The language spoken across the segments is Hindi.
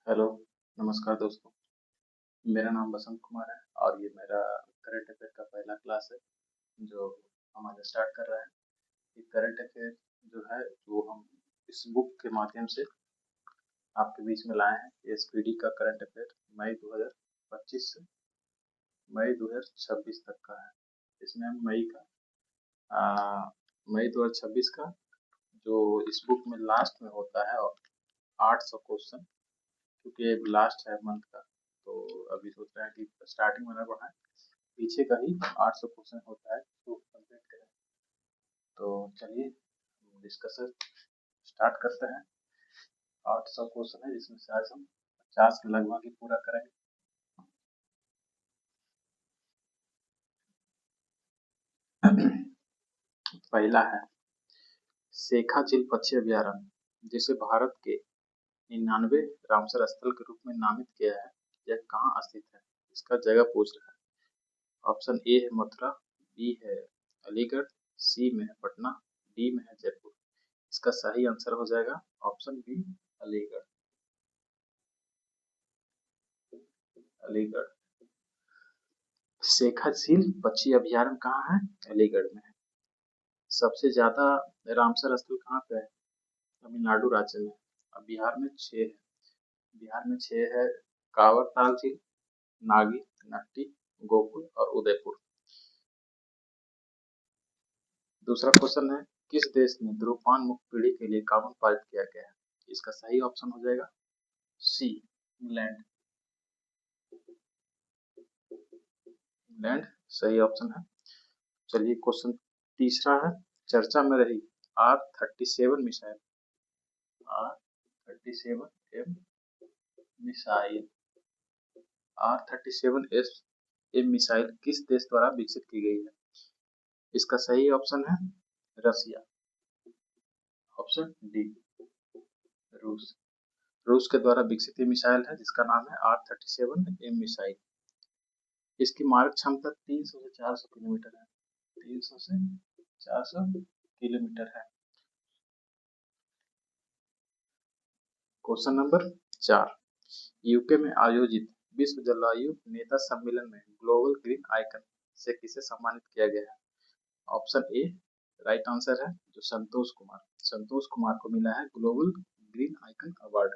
हेलो, नमस्कार दोस्तों। मेरा नाम बसंत कुमार है और ये मेरा करंट अफेयर का पहला क्लास है जो हम आज स्टार्ट कर रहे हैं। ये करंट अफेयर जो है वो हम इस बुक के माध्यम से आपके बीच में लाए हैं। एसपीडी का करंट अफेयर मई 2025 से मई 2026 तक का है। इसमें हम मई 2026 का जो इस बुक में लास्ट में होता है और 800 क्वेश्चन, क्योंकि ये लास्ट है मंथ का, तो अभी सोच रहे हैं कि स्टार्टिंग में ना बढ़ाएं, पीछे का ही 800 क्वेश्चन होता है तो कंप्लीट करें। तो चलिए डिस्कशन स्टार्ट करते हैं। 800 क्वेश्चन है जिसमें से आज हम 50 के लगभग ही पूरा करेंगे। पहला है शेखा झील पक्षी अभयारण्य, जिसे भारत के 99 रामसर स्थल के रूप में नामित किया है, यह कहाँ स्थित है? इसका जगह पूछ रहा है। ऑप्शन ए है मथुरा, बी है अलीगढ़, सी में है पटना, डी में है जयपुर। इसका सही आंसर हो जाएगा ऑप्शन बी, अलीगढ़। अलीगढ़। शेखा झील पक्षी अभयारण्य कहाँ है? अलीगढ़ में है। सबसे ज्यादा रामसर स्थल कहाँ पे है? तमिलनाडु राज्य में। अब बिहार में 6 है। बिहार में 6 है, कांवर ताल झील, नागी, नट्टी, गोकुल और उदयपुर। दूसरा क्वेश्चन है किस देश में धूम्रपान मुक्त पीढ़ी के लिए कानून पारित किया गया है? इसका सही ऑप्शन हो जाएगा सी, इंग्लैंड। इंग्लैंड सही ऑप्शन है। चलिए क्वेश्चन तीसरा है चर्चा में रही R-37 missile, R-37M missile, R-37M missile किस देश द्वारा विकसित की गई है? इसका सही ऑप्शन है रसिया। ऑप्शन डी, रूस। रूस के द्वारा विकसित ये मिसाइल है जिसका नाम है R-37M मिसाइल। इसकी मारक क्षमता 300 से 400 किलोमीटर है। 300 से 400 किलोमीटर है। क्वेश्चन नंबर 4, यूके में आयोजित विश्व जलवायु नेता सम्मेलन में ग्लोबल ग्रीन आइकन से किसे सम्मानित किया गया है? ऑप्शन ए राइट आंसर है जो संतोष कुमार को मिला है ग्लोबल ग्रीन आइकन अवार्ड।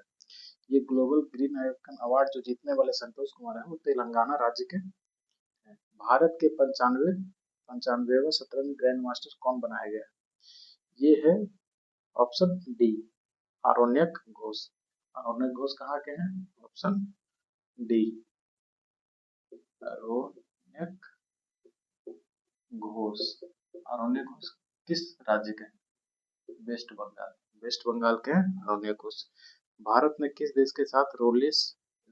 ये ग्लोबल ग्रीन आइकन अवार्ड जो जीतने वाले संतोष कुमार है वो तेलंगाना राज्य के हैं। भारत के 95वें शतरंज ग्रैंड मास्टर कौन बनाया गया? ये है ऑप्शन डी, आरोन्यक घोष। आरोन्यक घोष कहाँ के हैं? Option D, Aronyak Ghosh. आरोन्यक घोष किस राज्य के हैं? वेस्ट बंगाल। वेस्ट बंगाल के हैं आरोन्यक घोष। भारत ने किस देश के साथ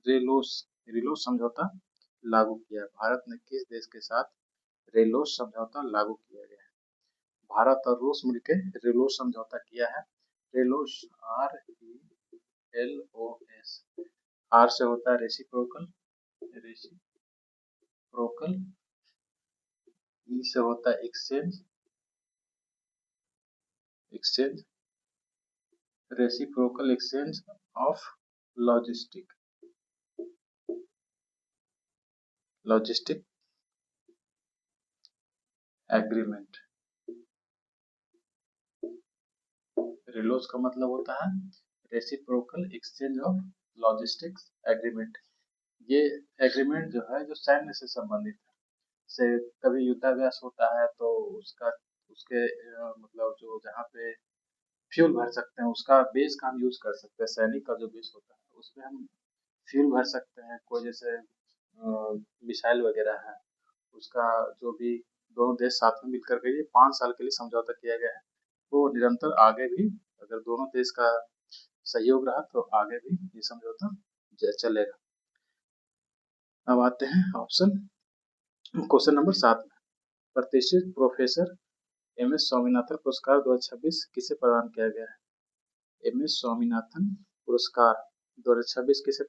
रेलोस समझौता लागू किया? भारत ने किस देश के साथ रेलोस समझौता लागू किया गया है? भारत और रूस मिलकर रेलोस समझौता किया है। रेलोस, RELOS। आर से होता है रेसिप्रोकल, ई से होता है exchange, reciprocal exchange of logistic agreement. RELOS का मतलब होता है reciprocal exchange of logistics agreement. ये एग्रीमेंट जो है जो सैन्य से संबंधित है। से कभी युद्धाभ्यास होता है तो उसके मतलब जो जहाँ पे फ्यूल भर सकते हैं उसका बेस का हम यूज कर सकते हैं। सैनिक का जो बेस होता है उस पे हम फ्यूल भर सकते हैं। कोई जैसे मिसाइल वगैरह है उसका जो भी दोनों देश साथ में मिलकर के ये 5 साल के लिए समझौता किया गया है। तो निरंतर आगे भी अगर दोनों देश का सहयोग रहा तो आगे भी ये समझौता चलेगा। अब आते हैं ऑप्शन क्वेश्चन नंबर 7 में प्रतिष्ठित प्रोफेसर एम.एस. स्वामीनाथन पुरस्कार 2026 किसे प्रदान किया गया है? एम.एस. स्वामीनाथन पुरस्कार 2026 किसे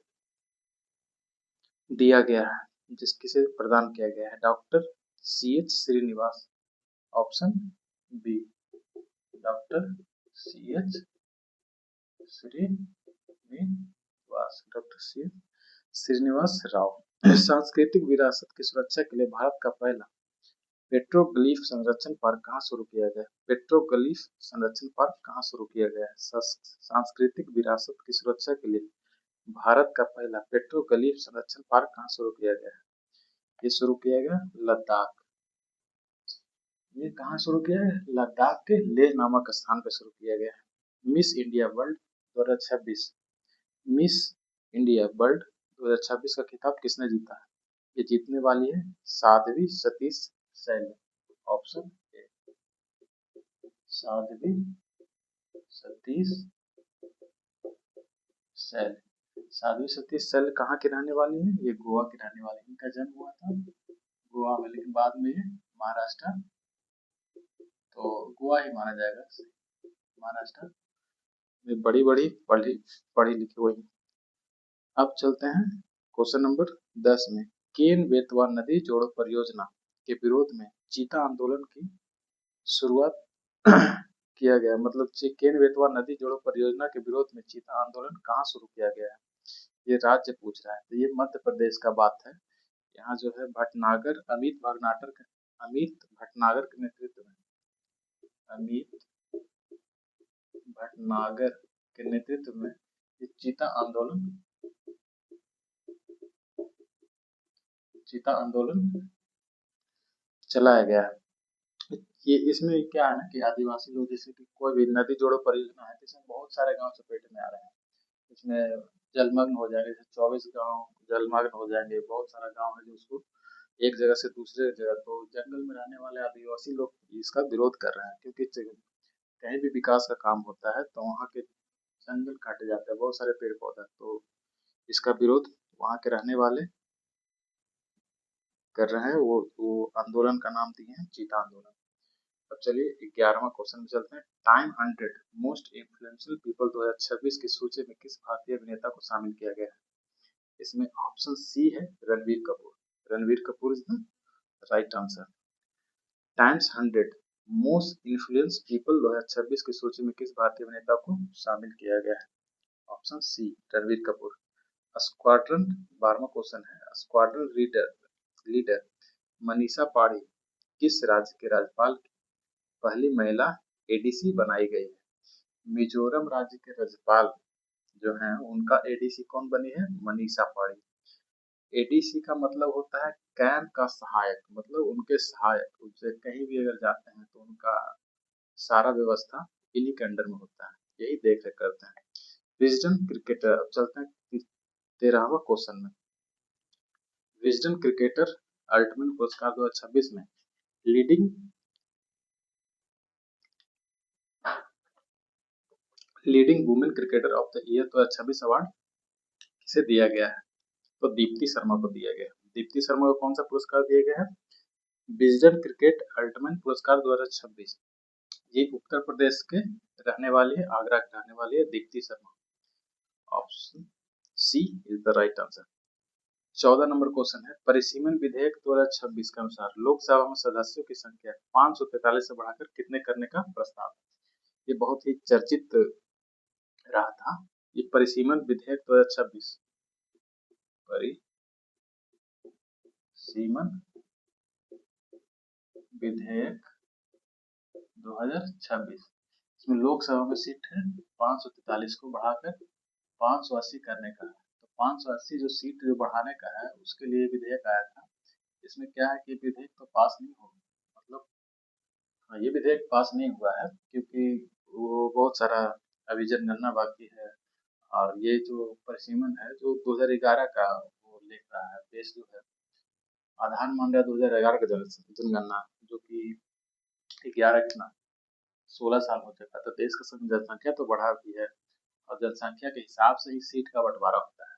दिया गया है, किसे प्रदान किया गया है? Doctor C.H. Srinivas. Option B, doctor C.H. Srinivas. Das, doctor C Srinivas Rao. सांस्कृतिक विरासत की सुरक्षा के लिए भारत का पहला पेट्रोग्लिफ संरक्षण पार्क कहाँ शुरू किया गया? पेट्रोग्लिफ संरक्षण पार्क कहाँ शुरू किया गया है? सांस्कृतिक विरासत की सुरक्षा के लिए भारत का पहला पेट्रोग्लिफ संरक्षण पार्क कहाँ शुरू किया गया है? ये शुरू किया गया लद्दाख। ये कहाँ शुरू किया है? लद्दाख के लेह नामक स्थान पर शुरू किया गया है। Miss India world 2026, miss India world 2026 का खिताब किसने जीता है? ये जीतने वाली है साध्वी सतीश सैनी। Option A, Sadhvi Satish Saini. साध्वी सतीश सैनी कहाँ की रहने वाली है? ये गोवा की रहने वाली है। इनका जन्म हुआ था गोवा में, लेकिन बाद में ये महाराष्ट्र, तो गोवा ही माना जाएगा। महाराष्ट्र में बड़ी बड़ी पढ़ी लिखी हुई। अब चलते हैं क्वेश्चन नंबर 10 में। केन बेतवा नदी जोड़ो परियोजना के विरोध में चीता आंदोलन की शुरुआत किया गया। मतलब केन बेतवा नदी जोड़ो परियोजना के विरोध में चीता आंदोलन कहाँ शुरू किया गया है? ये राज्य पूछ रहा है, तो ये मध्य प्रदेश का बात है। यहाँ जो है भटनागर, अमित भटनागर के नेतृत्व में, अमित भटनागर के नेतृत्व में ये चीता आंदोलन चलाया गया है। ये इसमें क्या है ना कि आदिवासी लोग, जैसे कि कोई भी नदी जोड़ो परियोजना है, इसमें बहुत सारे गांव चपेट में आ रहे हैं। इसमें जलमग्न हो जाएंगे, जैसे 24 गांव जलमग्न हो जाएंगे। बहुत सारा गांव है जो उसको एक जगह से दूसरे जगह, तो जंगल में रहने वाले आदिवासी लोग इसका विरोध कर रहे हैं, क्योंकि कहीं भी विकास का काम होता है तो वहाँ के जंगल काटे जाते हैं, बहुत सारे पेड़ पौधे, तो इसका विरोध वहाँ के रहने वाले कर रहे हैं। वो आंदोलन का नाम दिए हैं चीता आंदोलन। अब चलिए 11वां क्वेश्चन में चलते हैं। टाइम 100 मोस्ट इन्फ्लुएंशियल पीपल 2026 की सूची में किस भारतीय अभिनेता को शामिल किया गया है? इसमें ऑप्शन सी है Ranveer Kapoor. Ranveer Kapoor is the right answer. Times 100 most influence people 2026 की सूची में किस भारतीय अभिनेता को शामिल किया गया है? Option C Ranveer Kapoor. Squadron 12वां क्वेश्चन है। स्क्वाड्रन लीडर मनीषा पाड़ी किस राज्य के राज्यपाल की पहली महिला एडीसी बनाई गई है? मिजोरम राज्य के राज्यपाल जो हैं उनका एडीसी कौन बनी है? मनीषा पाड़ी। एडीसी का मतलब होता है कैंप का सहायक, मतलब उनके सहायक, उनसे कहीं भी अगर जाते हैं तो उनका सारा व्यवस्था इन्हीं के अंडर में होता है, यही देख रेख करते हैं। Wisden cricketer. अब चलते हैं 13वां क्वेश्चन में। विजडन क्रिकेटर अल्टीमेट पुरस्कार 2026 में leading women cricketer of the year 2026 award किसे दिया गया है? तो दीप्ति शर्मा को दिया गया। दीप्ति शर्मा को कौन सा पुरस्कार दिया गया है? विजडन क्रिकेट अल्टीमेट पुरस्कार 2026। ये उत्तर प्रदेश के रहने वाली है, आगरा के रहने वाली है Deepti Sharma. Option C is the right answer. 14 number question है। परिसीमन विधेयक 2026 के अनुसार लोकसभा में सदस्यों की संख्या 543 से बढ़ाकर कितने करने का प्रस्ताव है? ये बहुत ही चर्चित रहा था। ये परिसीमन विधेयक 2026, परिसीमन विधेयक 2026, इसमें लोकसभा में सीट है 543 को बढ़ाकर 580 करने का है। तो 580 जो सीट जो बढ़ाने का है उसके लिए विधेयक आया था। इसमें क्या है कि विधेयक तो पास नहीं होगा, मतलब ये विधेयक पास नहीं हुआ है क्योंकि वो बहुत सारा अभी जनगणना बाकी है। और ये जो परिसीमन है जो 2011 का वो लिख रहा है, देश जो है आधार मान रहा है 2011 का जनगणना, जो कि 11 कितना 16 साल हो चुका। तो देश का जनसंख्या तो बढ़ा भी है और जनसंख्या के हिसाब से ही सीट का बंटवारा होता है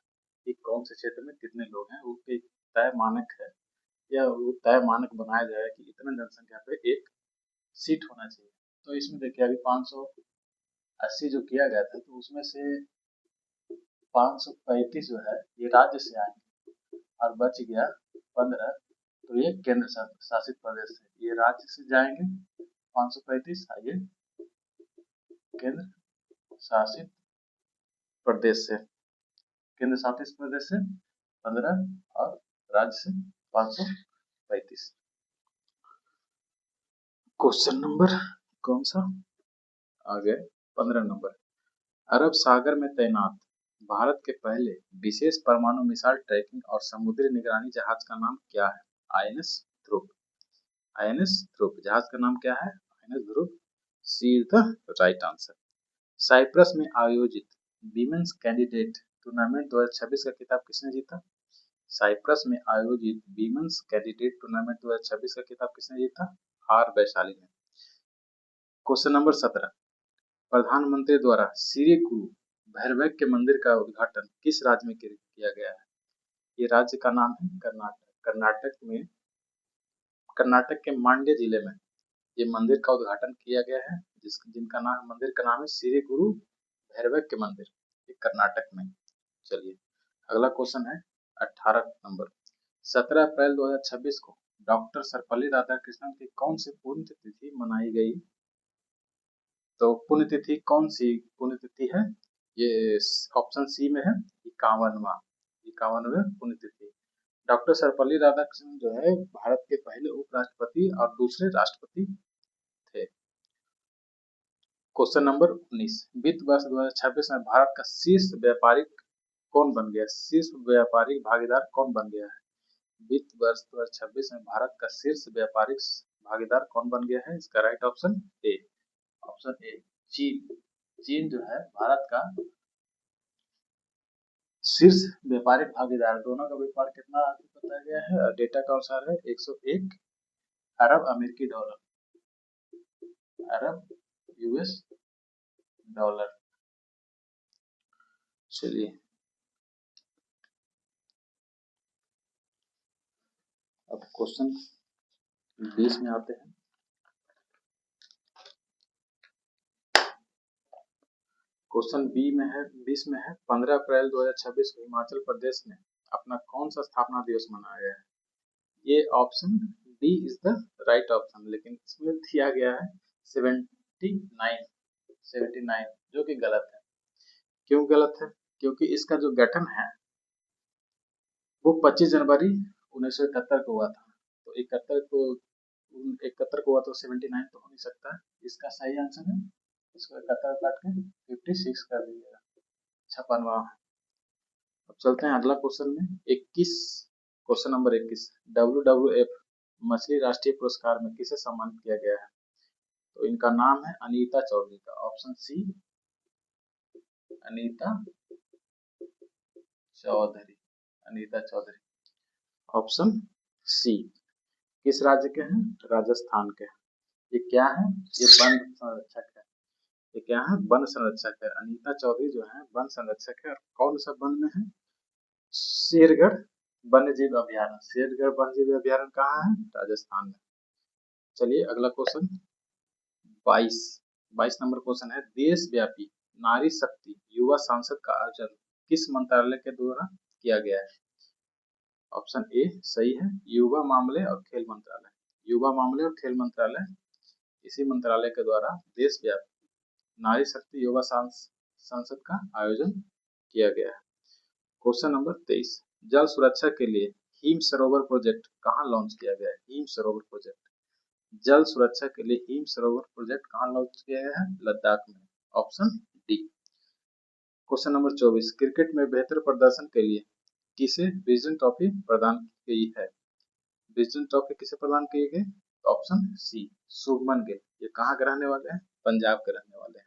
कि कौन से क्षेत्र में कितने लोग हैं। वो एक तय मानक है, या वो तय मानक बनाया जाए कि इतने जनसंख्या पे एक सीट होना चाहिए। तो इसमें देखिए अभी 580 जो किया गया था, तो उसमें से 535 जो है ये राज्य से आएंगे और बच गया 15, तो ये केंद्र शासित प्रदेश से, ये राज्य से जाएंगे 535, ये केंद्र शासित प्रदेश से। केंद्र शासित प्रदेश से 15 और राज्य से 535। क्वेश्चन नंबर कौन सा आ गया? 15 नंबर। अरब सागर में तैनात भारत के पहले विशेष परमाणु मिसाइल ट्रैकिंग और समुद्री निगरानी जहाज का नाम क्या है? आईएनएस ध्रुव। आईएनएस ध्रुव जहाज का नाम क्या है? INS Dhruv. C is the right answer. Cyprus में आयोजित वीमेंस कैंडिडेट टूर्नामेंट 2026 का खिताब किसने जीता? साइप्रस में आयोजित वीमेंस कैंडिडेट टूर्नामेंट 2026 का खिताब किसने जीता? आर वैशाली ने। Question number 17। प्रधानमंत्री द्वारा श्री गुरु भैरवज्ञ मंदिर का उद्घाटन किस राज्य में किया गया है? ये राज्य का नाम है कर्नाटक। कर्नाटक के मांड्य जिले में ये मंदिर का उद्घाटन किया गया है, जिनका नाम मंदिर का नाम है श्री गुरु भैरवज्ञ मंदिर, ये कर्नाटक में। चलिए अगला क्वेश्चन है 18 नंबर। 17 अप्रैल 2026 को डॉक्टर सर्वपल्ली राधाकृष्णन की कौन सी पुण्यतिथि मनाई गई? तो पुण्यतिथि कौन सी पुण्यतिथि है? ये ऑप्शन सी में है 51वां पुण्यतिथि। डॉक्टर सर्वपल्ली राधाकृष्णन जो है भारत के पहले उपराष्ट्रपति और दूसरे राष्ट्रपति थे। Question number 19। वित्त वर्ष 2026 में भारत का शीर्ष व्यापारिक कौन बन गया? शीर्ष व्यापारिक भागीदार कौन बन गया है? वित्त वर्ष 2026 में भारत का शीर्ष व्यापारिक भागीदार कौन बन गया है? इसका right option A. Option A चीन। चीन जो है भारत का शीर्ष व्यापारिक भागीदार। दोनों का व्यापार कितना बताया गया है? डेटा का अनुसार है 101 अरब अमेरिकी डॉलर, अरब यूएस डॉलर। चलिए अब क्वेश्चन 20 में आते हैं। क्वेश्चन बी में है 20 में है 15 अप्रैल 2026 को हिमाचल प्रदेश में अपना कौन सा स्थापना दिवस मनाया गया है? ये option D is the right option, लेकिन इसमें दिया गया है 79 जो कि गलत है। क्यों गलत है? क्योंकि इसका जो गठन है वो 25 जनवरी 1971 को हुआ था। तो 71 को हुआ तो 79 तो हो नहीं सकता। इसका सही आंसर है, इसको 71 काट के 56 कर दीजिएगा, 56वां। अब चलते हैं अगला क्वेश्चन में 21। Question number 21। WWF मछली राष्ट्रीय पुरस्कार में किसे सम्मानित किया गया है? तो इनका नाम है अनीता चौधरी का। Option C Anita Chaudhary. Anita Chaudhary option C. किस राज्य के हैं? राजस्थान के। ये क्या है? ये वन संरक्षक है। ये क्या है? वन संरक्षक है। अनीता चौधरी जो है वन संरक्षक है। और कौन सा वन में है? शेरगढ़ वन्य जीव अभ्यारण्य। शेरगढ़ वन्य जीव अभ्यारण्य कहाँ है? राजस्थान में। चलिए अगला क्वेश्चन 22 नंबर क्वेश्चन है। देशव्यापी नारी शक्ति युवा सांसद का आयोजन किस मंत्रालय के द्वारा किया गया है? ऑप्शन ए सही है, युवा मामले और खेल मंत्रालय। युवा मामले और खेल मंत्रालय, इसी मंत्रालय के द्वारा देशव्यापी नारी शक्ति युवा संसद का आयोजन किया गया है। Question number 23। जल सुरक्षा के लिए हिम सरोवर प्रोजेक्ट कहाँ लॉन्च किया गया है? हिम सरोवर प्रोजेक्ट, जल सुरक्षा के लिए हिम सरोवर प्रोजेक्ट कहाँ लॉन्च किया गया है? लद्दाख में। Option D. Question number 24। Cricket में बेहतर प्रदर्शन के लिए किसे विजडन ट्रॉफी प्रदान की गई है? विजडन ट्रॉफी किसे प्रदान की गई? Option C Shubman Gill. ये कहाँ के रहने वाले हैं? पंजाब के रहने वाले हैं।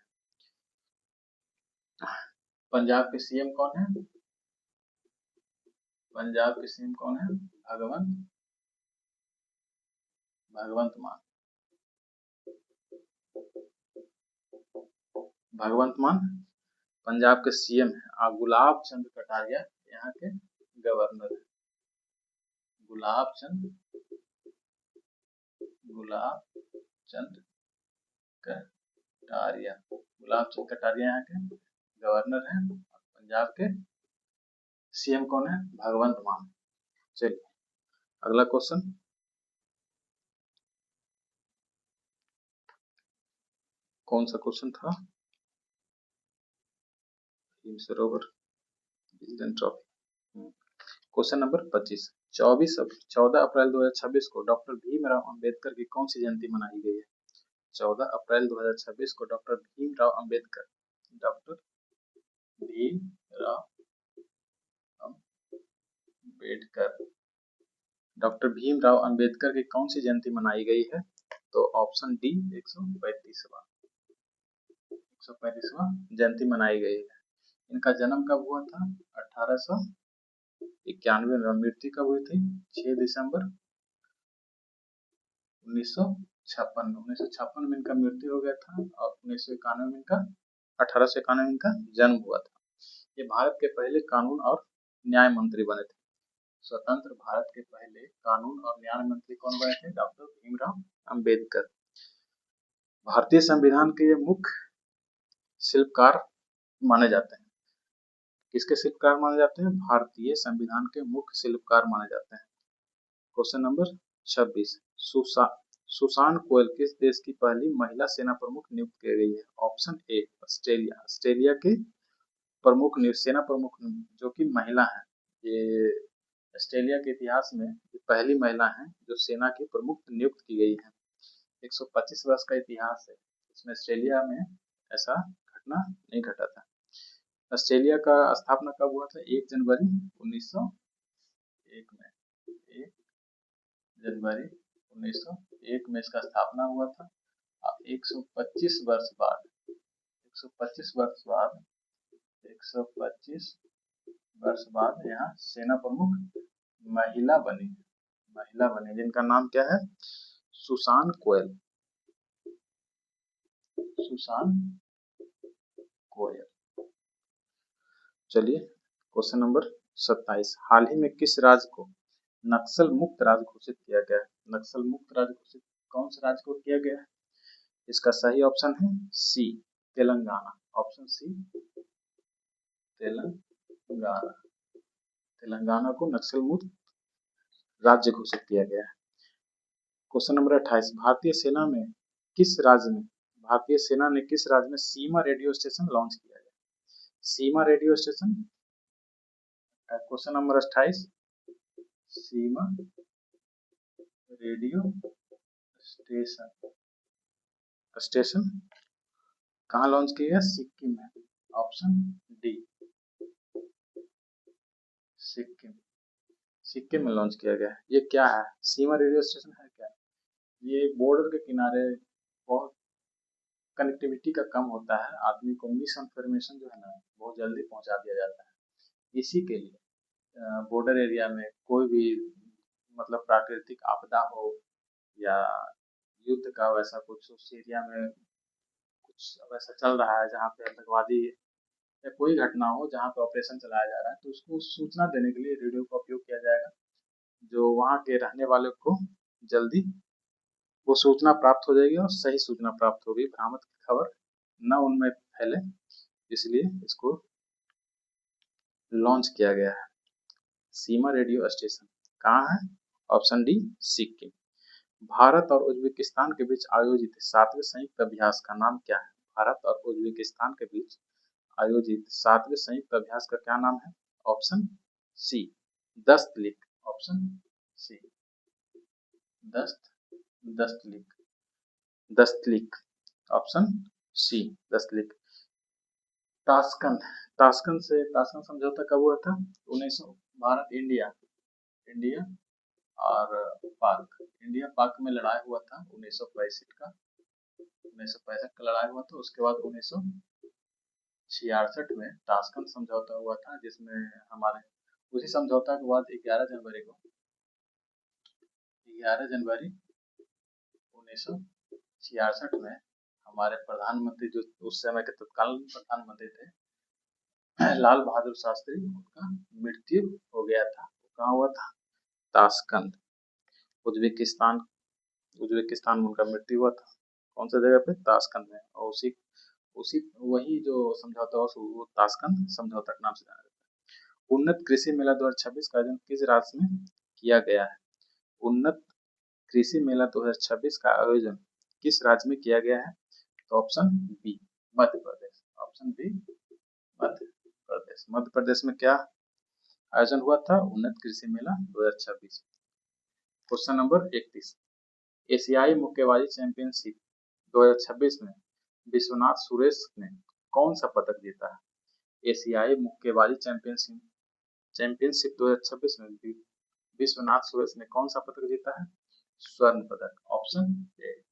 पंजाब के सीएम कौन है? पंजाब के सीएम कौन है? भगवंत मान। भगवंत मान पंजाब के सीएम है। और गुलाब चंद कटारिया यहाँ के गवर्नर है। गुलाब चंद कटारिया। गुलाब चंद कटारिया यहाँ के गवर्नर हैं। पंजाब के सीएम कौन है? भगवंत मान। चलिए अगला क्वेश्चन कौन सा क्वेश्चन था? हिम सरोवर विजडन ट्रॉफी। क्वेश्चन नंबर 25, 14 अप्रैल 2026 को डॉक्टर भीमराव अंबेडकर की कौन सी जयंती मनाई गई है? 14 अप्रैल 2026 को डॉक्टर भीमराव अंबेडकर डॉक्टर भीमराव अंबेडकर की कौन सी जयंती मनाई गई है? तो ऑप्शन डी 135वां जयंती मनाई गई है। इनका जन्म कब हुआ था? 1891 में। मृत्यु कब हुई थी? 6 दिसंबर 1956 में इनका मृत्यु हो गया था और 1891 में इनका जन्म हुआ था। ये भारत के पहले कानून और न्याय मंत्री बने थे। स्वतंत्र भारत के पहले कानून और न्याय मंत्री कौन बने थे? डॉक्टर भीमराव अंबेडकर। भारतीय संविधान के ये मुख्य शिल्पकार माने जाते हैं। किसके शिल्पकार माने जाते हैं? भारतीय संविधान के मुख्य शिल्पकार माने जाते हैं। क्वेश्चन नंबर 26, सुसान कोयल किस देश की पहली महिला सेना प्रमुख नियुक्त की गई है? Option A Australia. ऑस्ट्रेलिया की सेना प्रमुख जो कि महिला है। ये ऑस्ट्रेलिया के इतिहास में पहली महिला है जो सेना की प्रमुख नियुक्त की गई है। 125 वर्ष का इतिहास है, इसमें ऑस्ट्रेलिया में ऐसा घटना नहीं घटा था। ऑस्ट्रेलिया का स्थापना कब हुआ था? 1 जनवरी 1901 में। 1 जनवरी 1901 में इसका स्थापना हुआ था। 125 वर्ष बाद 125 वर्ष बाद यहाँ सेना प्रमुख महिला बनी जिनका नाम क्या है? सुसान कोयल। चलिए क्वेश्चन नंबर 27, हाल ही में किस राज्य को नक्सल मुक्त राज्य घोषित किया गया है? नक्सल मुक्त राज्य घोषित कौन से राज्य को किया गया है? इसका सही ऑप्शन है सी तेलंगाना। ऑप्शन सी तेलंगाना को नक्सल मुक्त राज्य घोषित किया गया है। क्वेश्चन नंबर 28, भारतीय सेना ने किस राज्य में सीमा रेडियो स्टेशन लॉन्च किया गया? सीमा रेडियो स्टेशन। क्वेश्चन नंबर 28, सीमा रेडियो स्टेशन कहाँ लॉन्च किया गया? सिक्किम में। ऑप्शन डी सिक्किम में लॉन्च किया गया है। ये क्या है? सीमा रेडियो स्टेशन है क्या? ये बॉर्डर के किनारे बहुत कनेक्टिविटी का कम होता है, आदमी को मिस इन्फॉर्मेशन जो है ना बहुत जल्दी पहुंचा दिया जाता है। इसी के लिए बॉर्डर एरिया में कोई भी मतलब प्राकृतिक आपदा हो या युद्ध का वैसा कुछ उस एरिया में कुछ वैसा चल रहा है जहाँ पे आतंकवादी या कोई घटना हो जहाँ पे ऑपरेशन चलाया जा रहा है, तो उसको सूचना देने के लिए रेडियो का उपयोग किया जाएगा। जो वहाँ के रहने वाले को जल्दी वो सूचना प्राप्त हो जाएगी और सही सूचना प्राप्त होगी, भ्रामक खबर न उनमें फैले, इसलिए इसको लॉन्च किया गया है। सीमा रेडियो स्टेशन कहाँ है? Option D Sikkim. भारत और उज्बेकिस्तान के बीच आयोजित 7वें संयुक्त अभ्यास का नाम क्या है? भारत और उज्बेकिस्तान के बीच आयोजित 7वें संयुक्त अभ्यास का क्या नाम है? Option C Dustlik. Option C Dustlik. Option C Dustlik. Tashkent समझौता कब हुआ था? 1900। भारत इंडिया और पाक में लड़ाई हुआ था 1965 का लड़ाई हुआ था। उसके बाद 1966 में ताशकंद समझौता हुआ था, जिसमें हमारे उसी समझौता के बाद 11 जनवरी 1966 में हमारे प्रधानमंत्री जो उस समय के तत्कालीन प्रधानमंत्री थे लाल बहादुर शास्त्री, उनका मृत्यु हो गया था। कहाँ हुआ था? ताशकंद। उज्बेकिस्तान में उनका मृत्यु हुआ था। कौन सा जगह पे? ताशकंद में। और उसी वही जो समझौता वो ताशकंद समझौता के नाम से जाना जाता है। उन्नत कृषि मेला 2026 का आयोजन किस राज्य में किया गया है? उन्नत कृषि मेला 2026 का आयोजन किस राज्य में किया गया है? तो option B Madhya Pradesh. Option B Madhya Pradesh में क्या आयोजन हुआ था उन्नत कृषि मेला 2026। क्वेश्चन नंबर 31, एशियाई मुक्केबाजी चैंपियनशिप 2026 में विश्वनाथ सुरेश ने कौन सा पदक जीता है? एशियाई मुक्केबाजी चैंपियनशिप चैंपियनशिप 2026 में विश्वनाथ सुरेश ने कौन सा पदक जीता है? स्वर्ण पदक। Option A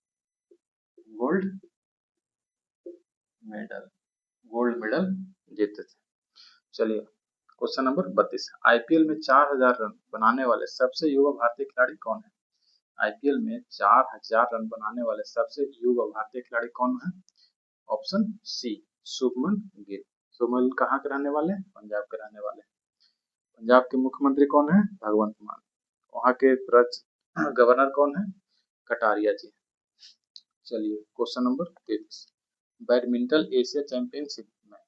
gold medal, gold medal जीते थे। चलिए क्वेश्चन नंबर 32, आईपीएल में 4000 रन बनाने वाले सबसे युवा भारतीय खिलाड़ी कौन है? आईपीएल में 4000 रन बनाने वाले सबसे युवा भारतीय खिलाड़ी कौन है? Option C Shubman Gill. शुभमन गिल कहाँ के रहने वाले? पंजाब के रहने वाले। पंजाब के मुख्यमंत्री कौन है? भगवंत मान। वहाँ के गवर्नर कौन है? कटारिया जी। चलिए question number 33, badminton Asia championship में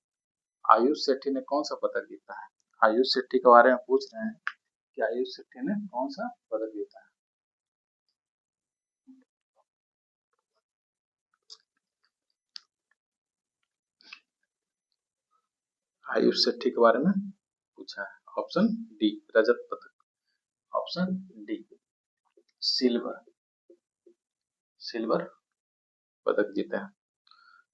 आयुष शेट्टी ने कौन सा पदक जीता है? आयुष शेट्टी के बारे में पूछ रहे हैं कि आयुष शेट्टी ने कौन सा पदक जीता है? आयुष शेट्टी के बारे में पूछा है। ऑप्शन डी रजत पदक। ऑप्शन डी सिल्वर, सिल्वर पदक जीता है।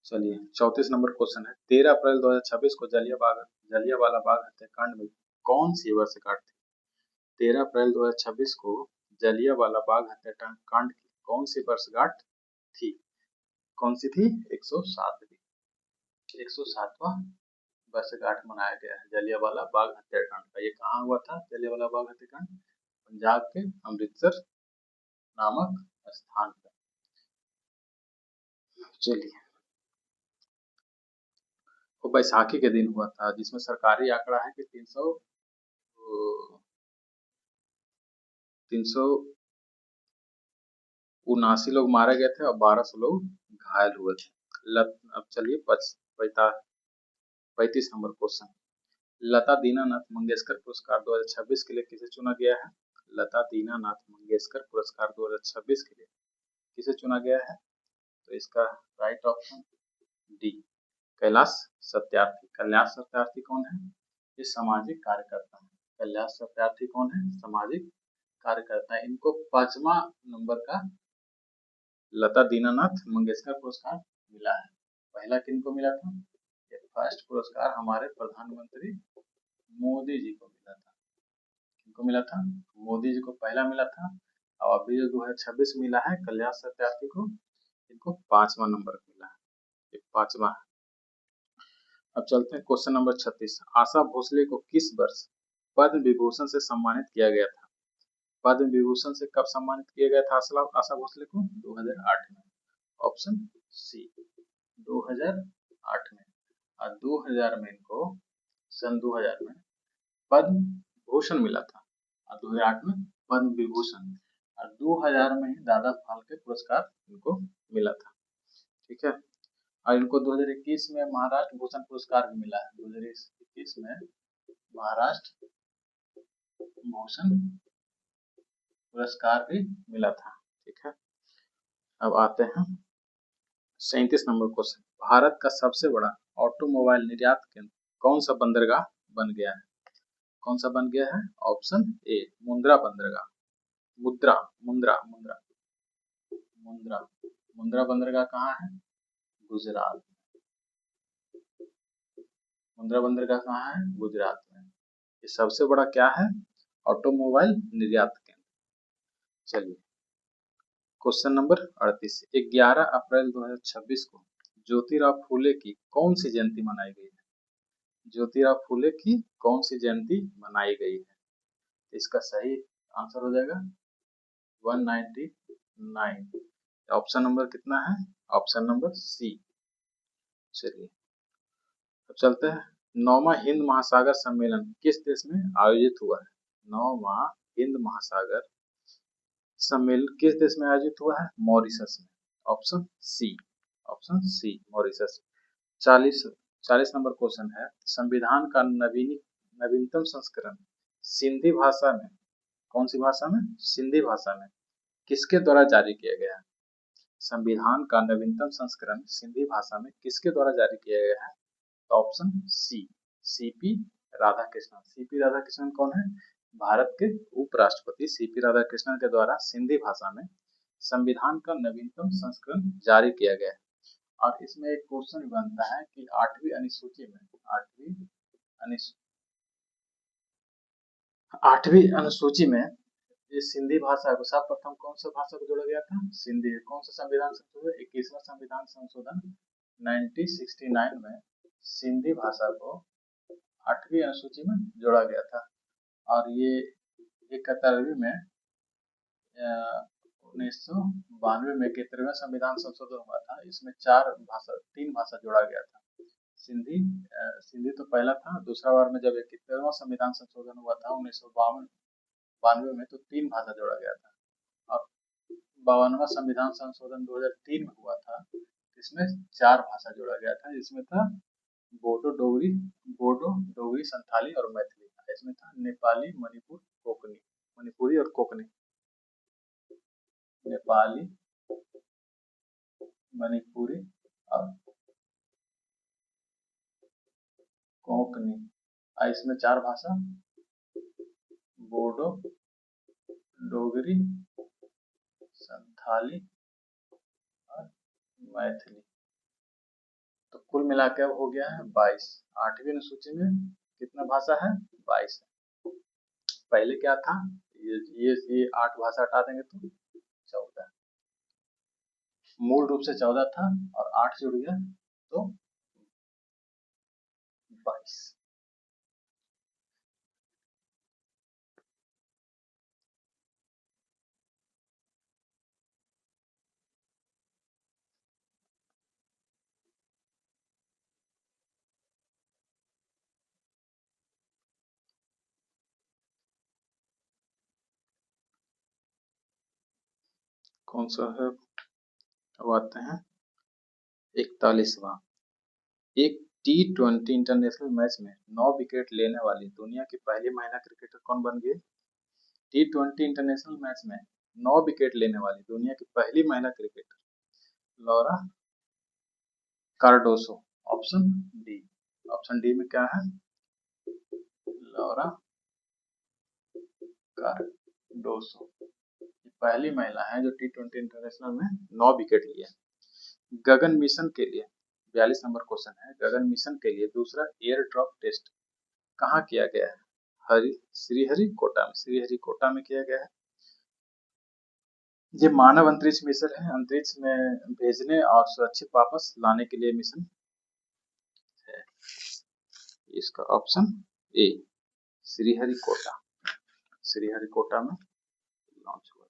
चलिए 34 नंबर क्वेश्चन है, 13 अप्रैल 2026 को जलियांवाला बाग हत्याकांड में कौन सी वर्षगांठ थी? 13 अप्रैल 2026 को जलियांवाला बाग हत्याकांड की कौन सी वर्षगांठ थी? कौन सी थी? 107वीं, 107वां वर्षगांठ मनाया गया है जलियांवाला बाग हत्याकांड का। ये कहाँ हुआ था जलियांवाला बाग हत्याकांड? पंजाब के अमृतसर नामक स्थान पर। चलिए वो बैसाखी के दिन हुआ था, जिसमें सरकारी आंकड़ा है कि 379 लोग मारे गए थे और 1200 लोग घायल हुए थे। अब चलिए 35 नंबर क्वेश्चन, लता दीनानाथ मंगेशकर पुरस्कार 2026 के लिए किसे चुना गया है? लता दीनानाथ मंगेशकर पुरस्कार 2026 के लिए किसे चुना गया है? तो इसका right option D Kailash Satyarthi. Kailash Satyarthi कौन है? ये सामाजिक कार्यकर्ता है। कैलाश सत्यार्थी कौन है? सामाजिक कार्यकर्ता है। इनको 5वां नंबर का लता दीनानाथ मंगेशकर पुरस्कार मिला है। पहला किनको मिला था? ये फर्स्ट पुरस्कार हमारे प्रधानमंत्री मोदी जी को मिला था। किनको मिला था? मोदी जी को पहला मिला था और अभी जो 2026 मिला है कैलाश सत्यार्थी को, इनको 5वां नंबर मिला है। ये 5वां। अब चलते हैं क्वेश्चन नंबर 36, आशा भोसले को किस वर्ष पद्म विभूषण से सम्मानित किया गया था? पद्म विभूषण से कब सम्मानित किया गया था आशा भोसले को? 2008 में। ऑप्शन सी 2008 में। और 2000 में इनको, सन 2000 में पद्म भूषण मिला था और 2008 में पद्म विभूषण, और 2000 में ही दादा फाल्के पुरस्कार इनको मिला था। ठीक है। और इनको 2021 में महाराष्ट्र भूषण पुरस्कार भी मिला है। 2021 में महाराष्ट्र भूषण पुरस्कार भी मिला था। ठीक है। अब आते हैं 37 नंबर क्वेश्चन, भारत का सबसे बड़ा ऑटोमोबाइल निर्यात केंद्र कौन सा बंदरगाह बन गया है? कौन सा बन गया है? ऑप्शन ए मुंद्रा बंदरगाह। मुद्रा मुंद्रा मुंद्रा मुंद्रा मुंद्रा बंदरगाह कहाँ है? गुजरात। मुंद्रा बंदरगाह कहाँ है? गुजरात में। ये सबसे बड़ा क्या है? ऑटोमोबाइल निर्यात केंद्र। चलिए क्वेश्चन नंबर 38, 11 अप्रैल 2026 को ज्योतिराव फूले की कौन सी जयंती मनाई गई है? ज्योतिराव फूले की कौन सी जयंती मनाई गई है? इसका सही आंसर हो जाएगा 199। ऑप्शन नंबर कितना है? Option number C. चलिए अब चलते हैं, 9वां हिंद महासागर सम्मेलन किस देश में आयोजित हुआ है? 9वां हिंद महासागर सम्मेलन किस देश में आयोजित हुआ है? मॉरिशस में। Option C, option C Mauritius. 40 number question है, संविधान का नवीनतम संस्करण सिंधी भाषा में, कौन सी भाषा में? सिंधी भाषा में किसके द्वारा जारी किया गया है? संविधान का नवीनतम संस्करण सिंधी भाषा में किसके द्वारा जारी किया गया है? Option C CP Radhakrishnan. CP Radhakrishnan कौन है? भारत के उपराष्ट्रपति सीपी राधाकृष्णन के द्वारा सिंधी भाषा में संविधान का नवीनतम संस्करण जारी किया गया है। और इसमें एक क्वेश्चन बनता है कि आठवीं अनुसूची में इस सिंधी भाषा को सर्वप्रथम कौन सा भाषा को जोड़ा गया था? सिंधी। कौन सा संविधान संशोधन? 21वां संविधान संशोधन 1969 में सिंधी भाषा को 8वीं अनुसूची में जोड़ा गया था। और ये 71वीं में 1992 में 71वां संविधान संशोधन हुआ था। इसमें 3 भाषा जोड़ा गया था। सिंधी तो पहला था। दूसरा बार में जब 71वां संविधान संशोधन हुआ था 1992 में, तो 3 भाषा जोड़ा गया था। और 52वां संविधान संशोधन 2003 में हुआ था, इसमें 4 भाषा जोड़ा गया था। इसमें था बोडो, डोगरी, संथाली और मैथिली। इसमें था नेपाली, मणिपुरी और कोकनी। नेपाली, मणिपुरी और कोकनी। इसमें 4 भाषा बोडो, डोगरी, संथाली और मैथिली। तो कुल मिलाकर हो गया है 22। 8वीं अनुसूची में कितना भाषा है? 22 है। पहले क्या था? ये 8 भाषा हटा देंगे तो 14। मूल रूप से 14 था और 8 जुड़ गया तो 22। कौन सा है? अब आते हैं 41वां। एक T20 इंटरनेशनल मैच में 9 विकेट लेने वाली दुनिया की पहली महिला क्रिकेटर कौन बन गई? T20 इंटरनेशनल मैच में 9 विकेट लेने वाली दुनिया की पहली महिला क्रिकेटर लौरा कार्डोसो। ऑप्शन डी में क्या है? लौरा कार्डोसो पहली महिला है जो T20 इंटरनेशनल में 9 विकेट लिए। गगन मिशन के लिए 42 नंबर क्वेश्चन है। गगन मिशन के लिए दूसरा एयर ड्रॉप टेस्ट कहाँ किया गया है? श्रीहरिकोटा में किया गया है। ये मानव अंतरिक्ष मिशन है। अंतरिक्ष में भेजने और सुरक्षित वापस लाने के लिए मिशन है। इसका ऑप्शन ए श्रीहरिकोटा में लॉन्च हुआ।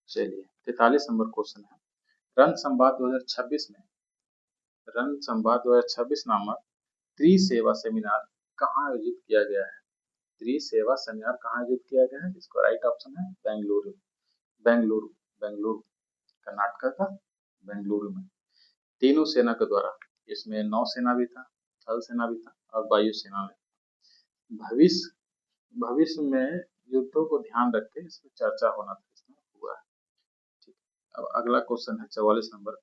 चलिए 43 नंबर क्वेश्चन है। रन संवाद 2026 नामक त्रिसेवा सेमिनार कहाँ आयोजित किया गया है? त्रिसेवा सेमिनार कहाँ आयोजित किया गया है? इसका राइट ऑप्शन है बेंगलुरु, कर्नाटक का बेंगलुरु में। तीनों सेना के द्वारा। इसमें नौसेना भी था, थल सेना भी था और वायुसेना में। भविष्य में युद्धों को ध्यान रख के इसमें चर्चा होना था, इसमें हुआ है। ठीक। अब अगला क्वेश्चन है 44 नंबर।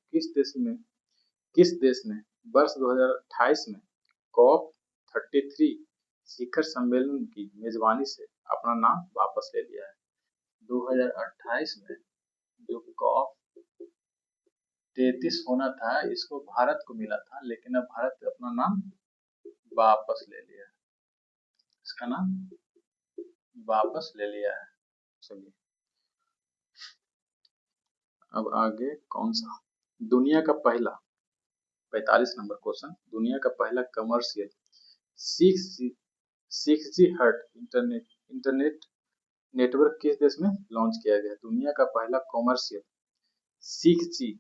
किस देश ने वर्ष 2028 में COP33 शिखर सम्मेलन की मेजबानी से अपना नाम वापस ले लिया है? 2028 में जो COP33 होना था, इसको भारत को मिला था, लेकिन अब भारत अपना नाम वापस ले लिया है। इसका नाम वापस ले लिया है। चलिए अब आगे कौन सा? दुनिया का पहला 45 नंबर क्वेश्चन। दुनिया का पहला commercial 6G hurt internet network किस देश में लॉन्च किया गया? दुनिया का पहला commercial 6G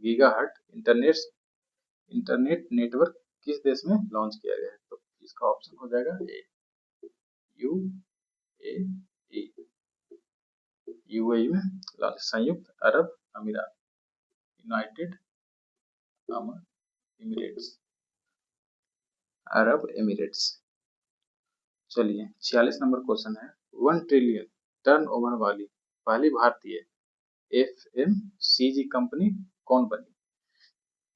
gigahertz internet network किस देश में लॉन्च किया गया है? तो इसका ऑप्शन हो जाएगा ए यूएई में, संयुक्त अरब अमीरात, यूनाइटेड अरब एमिरेट्स। चलिए 46 नंबर क्वेश्चन है। 1 ट्रिलियन टर्नओवर वाली पहली भारतीय FMCG कंपनी कौन बनी?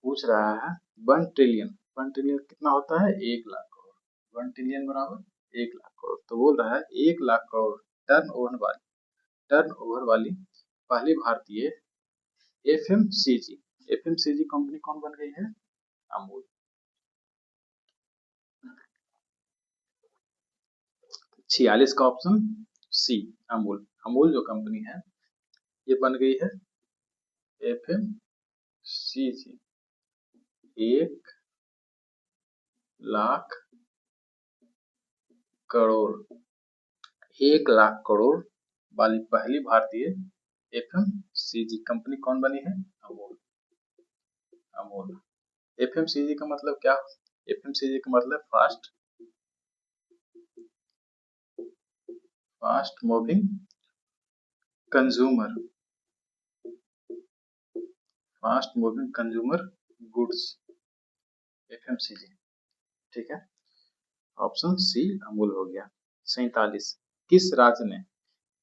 पूछ रहा है 1 ट्रिलियन 1 ट्रिलियन कितना होता है? 1 लाख करोड़। 1 ट्रिलियन बराबर 1 लाख करोड़। तो बोल रहा है 1 लाख करोड़ टर्न ओवर वाली पहली भारतीय एफएमसीजी कंपनी कौन बन गई है? अमूल। 46 का ऑप्शन सी, अमूल। अमूल जो कंपनी है ये बन गई है एफएमसीजी। 1 लाख करोड़ 1 लाख करोड़ वाली पहली भारतीय एफएमसीजी कंपनी कौन बनी है? अमूल। एफएमसीजी का मतलब क्या? एफएमसीजी का मतलब fast moving consumer goods, FMCG. ठीक है, ऑप्शन सी अमूल हो गया। 47, किस राज्य ने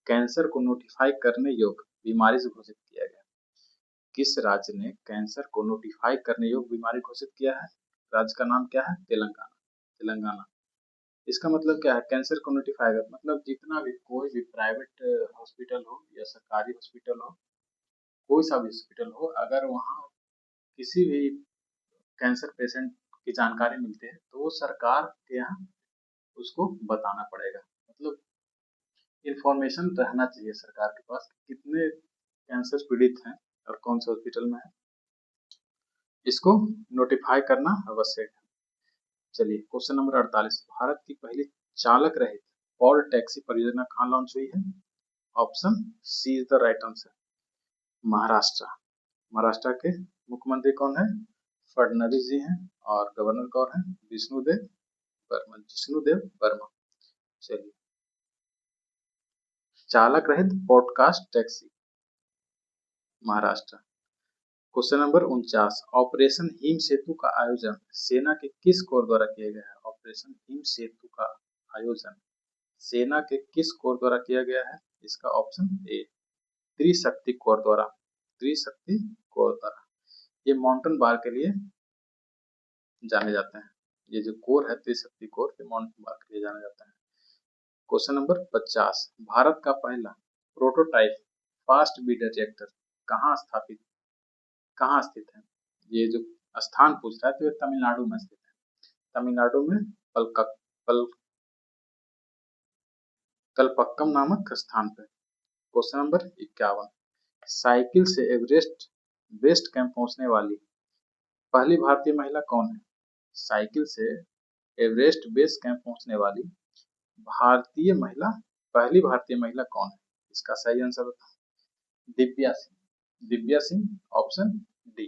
कैंसर को नोटिफाई करने योग्य बीमारी से घोषित किया गया? किस राज्य ने कैंसर को नोटिफाई करने योग्य बीमारी घोषित किया है? राज्य का नाम क्या है? तेलंगाना। इसका मतलब क्या है? कैंसर को नोटिफाई कर मतलब जितना भी कोई भी प्राइवेट हॉस्पिटल हो या सरकारी हॉस्पिटल हो, कोई सा भी हॉस्पिटल हो, अगर वहाँ किसी भी कैंसर पेशेंट की जानकारी मिलती है तो वो सरकार के यहाँ उसको बताना पड़ेगा। मतलब इंफॉर्मेशन रहना चाहिए सरकार के पास कि कितने कैंसर पीड़ित हैं और कौन से हॉस्पिटल में है, इसको नोटिफाई करना आवश्यक है। चलिए क्वेश्चन नंबर 48, भारत की पहली चालक रहित पॉड टैक्सी परियोजना कहाँ लॉन्च हुई है? Option C is the right answer, Maharashtra के मुख्यमंत्री कौन है? फडणवीस जी हैं। और गवर्नर कौन है? जिष्णुदेव वर्मा। चलिए, चालक रहित podcast taxi, Maharashtra. Question number 49, operation Him Setu का आयोजन सेना के किस कोर द्वारा किया गया है? ऑपरेशन हिम सेतु का आयोजन सेना के किस कोर द्वारा किया गया है? इसका ऑप्शन ए, त्रिशक्ति कोर द्वारा। ये माउंटेन बार के लिए जाने जाते हैं। ये जो कोर है त्रिशक्ति कोर, ये माउंटेन बार के लिए जाने जाता है। क्वेश्चन नंबर 50, भारत का पहला प्रोटोटाइप फास्ट बीडर रिएक्टर कहाँ स्थित है? ये जो स्थान पूछ रहा है तो ये तमिलनाडु में स्थित है। तमिलनाडु में कलपक्कम नामक स्थान पर। क्वेश्चन नंबर 51, साइकिल से एवरेस्ट बेस कैंप पहुंचने वाली पहली भारतीय महिला कौन है? साइकिल से एवरेस्ट बेस कैंप पहुंचने वाली पहली भारतीय महिला कौन है? इसका सही आंसर होता है Divya Singh, option D,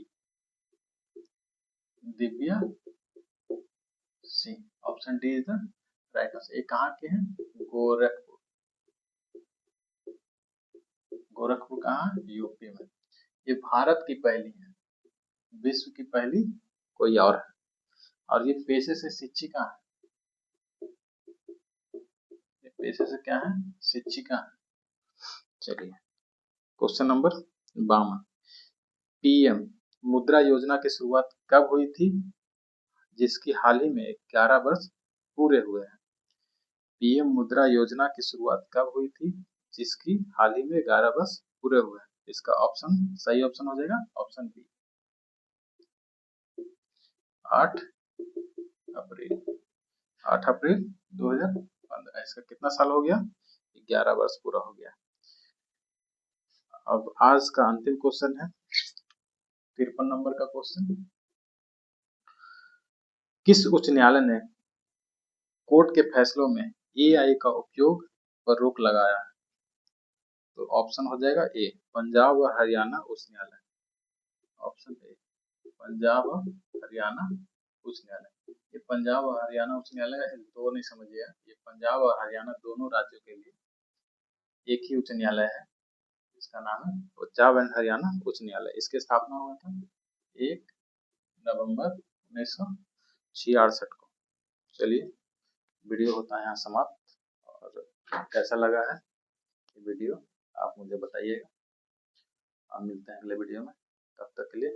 Divya Singh, option D is the right answer. ये कहाँ के हैं? गोरखपुर कहाँ? यूपी में। ये भारत की पहली है, विश्व की पहली कोई और है। और ये पेशे से शिक्षिका है। ये पेशे से क्या है? शिक्षिका है। चलिए क्वेश्चन नंबर 52, पीएम मुद्रा योजना की शुरुआत कब हुई थी जिसकी हाल ही में 11 वर्ष पूरे हुए हैं? पीएम मुद्रा योजना की शुरुआत कब हुई थी जिसकी हाल ही में 11 वर्ष पूरे हुए हैं? इसका ऑप्शन सही ऑप्शन हो जाएगा ऑप्शन बी, 8 अप्रैल 2015। इसका कितना साल हो गया? 11 वर्ष पूरा हो गया। अब आज का अंतिम क्वेश्चन है 53 नंबर का क्वेश्चन, किस उच्च न्यायालय ने कोर्ट के फैसलों में एआई का उपयोग पर रोक लगाया है? तो ऑप्शन हो जाएगा ए, पंजाब और हरियाणा उच्च न्यायालय। ऑप्शन ए, पंजाब और हरियाणा उच्च न्यायालय। ये पंजाब और हरियाणा उच्च न्यायालय दो नहीं समझिएगा, ये पंजाब और हरियाणा दोनों राज्यों के लिए एक ही उच्च न्यायालय है। इसका नाम है पंजाब एंड हरियाणा उच्च न्यायालय। इसकी स्थापना हुआ था 1 नवंबर 1966 को। चलिए वीडियो होता है यहाँ समाप्त। और कैसा लगा है ये वीडियो आप मुझे बताइएगा। हम मिलते हैं अगले वीडियो में, तब तक के लिए